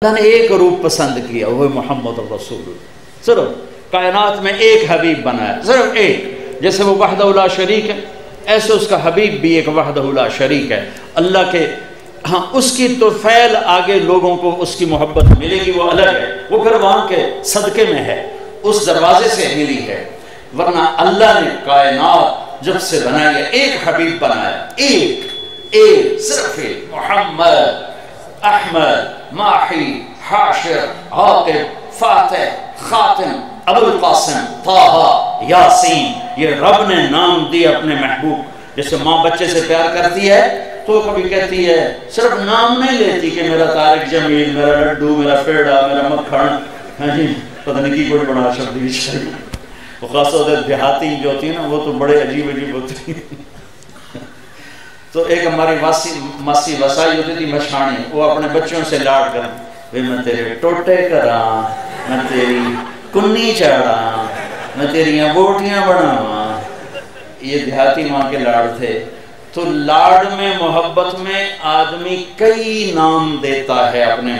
अल्लाह ने एक रूप पसंद किया, वह मोहम्मद रसूलुल्लाह। सिर्फ कायनात में एक हबीब बनाया, सिर्फ एक। जैसे वो वहदहु ला शरीक है, ऐसे उसका हबीब भी एक वहदहु ला शरीक है। अल्लाह के हाँ, उसकी तो फैल आगे लोगों को उसकी मोहब्बत मिलेगी, वो अलग है, वो फिर वहाँ के सदक़े में है, उस दरवाजे से मिली है। वरना अल्लाह ने कायनात जब से बनाई है, एक हबीब बनाया, एक सिर्फ एक, मोहम्मद अहमद माही हाशिर आतिफ फातिह खातिम अबुल कासिम ताहा यासीन, ये रब ने नाम दिए अपने महबूब। जैसे माँ बच्चे से प्यार करती है तो कभी कहती है, सिर्फ नाम नहीं लेती कि मेरा तारिक जमील, मेरा लड्डू, मेरा पेड़ा, मेरा मक्खन, हाँ जी पता नहीं की कोई बड़ा शब्द भी। वो खासतौर से देहाती जो होती है ना, वो तो बड़े अजीब अजीब होती है। तो एक हमारी मासी वसाई होती थी मछाणी, वो अपने बच्चों से लाड कर, वे मैं तेरे टोटे करा, मैं तेरी कुन्नी चाड़ा, मैं तेरिया बोटियां बनावा। ये देहाती माँ के लाड थे। तो लाड में मोहब्बत में आदमी कई नाम देता है अपने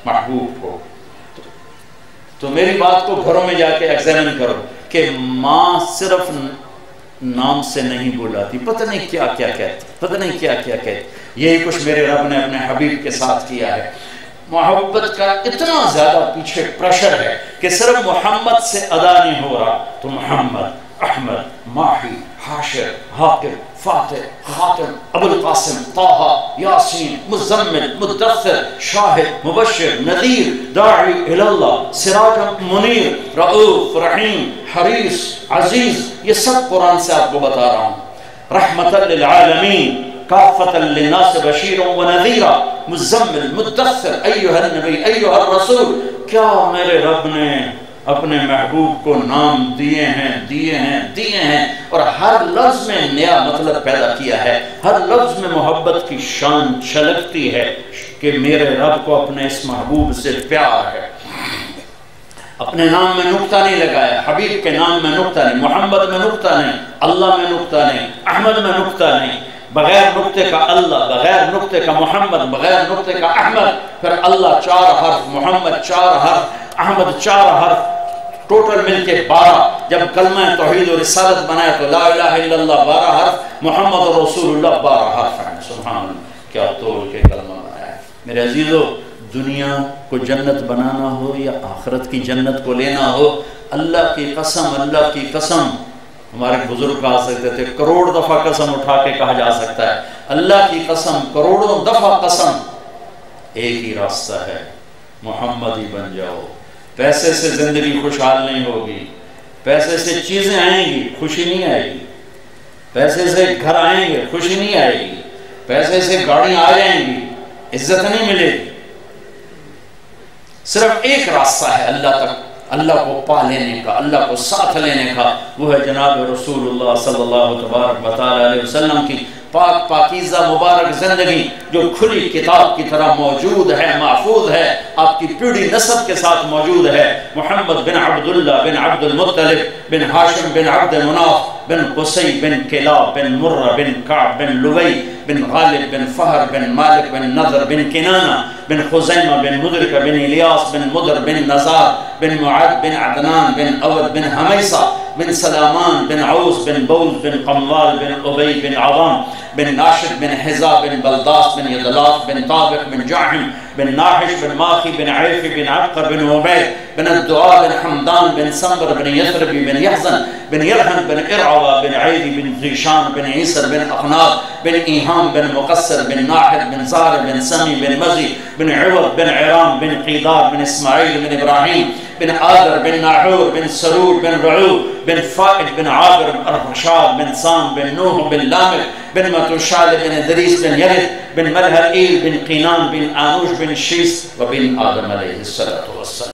महबूब को। तो मेरी बात को घरों में जाके एग्जामिन करो कि माँ सिर्फ नाम से नहीं बुलाती, पता नहीं क्या क्या कहती, पता नहीं क्या क्या कहती। यही कुछ मेरे रब ने अपने हबीब के साथ किया है। मोहब्बत का इतना ज्यादा पीछे प्रेशर है कि सिर्फ मोहम्मद से अदा नहीं हो रहा, तो मोहम्मद अहमद माही हाशिर हाकिम फातिह खातिम अबुल कासिम ताहा यासीन मुज़म्मिल मुद्दस्सिर शाहिद मुबश्शिर नज़ीर दाई इलल्लाह सिराजुम मुनीर रऊफ रहीम हरीस अजीज, ये सब कुरान से आपको बता रहा हूँ। रहमतल लिल आलमीन काफ़तल लिन्नास बशीरन व नज़ीरा मुज़म्मिल मुद्दस्सिर अय्युहन नबी अय्युहर रसूल। क्या मेरे रब ने अपने महबूब को नाम दिए हैं और हर लफ्ज में नया मतलब पैदा किया है। हर लफ्ज में मोहब्बत की शान छलकती है कि मेरे रब को अपने इस महबूब से प्यार है। अपने नाम में नुक्ता नहीं लगाया, हबीब के नाम में नुक्ता नहीं, मोहम्मद में नुक्ता नहीं, अल्लाह में नुक्ता नहीं, अहमद में नुक्ता नहीं। बगैर नुक्ते का अल्लाह, बगैर नुक्ते का मोहम्मद, बगैर नुक्ते का अहमद, फिर अल्लाह 4 हर्फ, मोहम्मद 4 हर्फ, अहमद 4 हर्फ, टोटल मिलके 12। जब कलमा तौहीद और रिसालत बनाया तो ला इलाहा इल्लल्लाह 12 हर्फ, मोहम्मद रसूलुल्लाह 12 हर्फ है। सुभान अल्लाह, क्या तोड़ के कलमा बनाया है। मेरे अजीजों, दुनिया को जन्नत बनाना हो या आखिरत की जन्नत को लेना हो, अल्लाह की कसम, अल्लाह की कसम। हमारे बुजुर्ग कहा सकते थे, करोड़ दफा कसम उठा के कहा जा सकता है, अल्लाह की कसम, करोड़ों दफा कसम, एक ही रास्ता है, मोहम्मद ही बन जाओ। पैसे से जिंदगी खुशहाल नहीं होगी, पैसे से चीजें आएंगी, खुशी नहीं आएगी। पैसे से घर आएंगे, खुशी नहीं आएगी। पैसे से गाड़ियां आ जाएंगी, इज्जत नहीं मिलेगी। सिर्फ एक रास्ता है अल्लाह तक, अल्लाह को पा लेने का, अल्लाह को साथ लेने का, वो है जनाब रसूलुल्लाह सल्लल्लाहु तआला अलैहि वसल्लम की पाक पाकीज़ा मुबारक जिंदगी, जो खुली किताब की तरह मौजूद है, महफूज है, आपकी पीढ़ी नस्ब के साथ मौजूद है। मोहम्मद बिन अब्दुल्लाह बिन अब्दुल मुत्तलिब बिन हाशिम बिन अब्द मुनाफ बिन कुसै बिन किलाब बिन मुर्रा बिन काब बिन लुवै बिन गालिब बिन फहर बिन मालिक बिन नज़र बिन किनाना बिन खुज़ैमा बिन मुदरिका बिन इलियास बिन मुदर बिन नज़ार बिन मुआद बिन अदनान बिन अवद बिन हमैसा बिन सलामान बिन औस बिन बौस बिन कमवाल बिन उबई बिन आवाम बिन नाशिद बिन हिज़ा बिन बलदास बिन यदलाफ बिन ताबिक बिन जाहिम बिन नाहिश बिन माखी बिन आइफ़ी बिन अब्कर बिन उबैद बिन दुआ बिन हमदान बिन संबर बिन यसरबी बिन यहज़न बिन यरहन बिन इरअवा बिन ऐदी बिन ज़ीशान बिन ईसर बिन अखनाद बिन ईहाम बिन मुक़स्सर बिन नाहिद बिन ज़ार बिन समी बिन मज़ी बिन इवद बिन इराम बिन क़ीदार बिन इस्माईल बिन इब्राहीम बिन आदर बिन नाहूर बिन सरूर बिन रऊ बिन फ़ाइद बिन आबिर बिन रशाद बिन साम बिन नूह बिन लामिक बिन मतुशाल बिन इदरीस बिन यरिद बिन मलहईल बिन क़ीनान बिन आनूश बिन शीस व बिन आदम अलैहिस्सलातु वस्सलाम।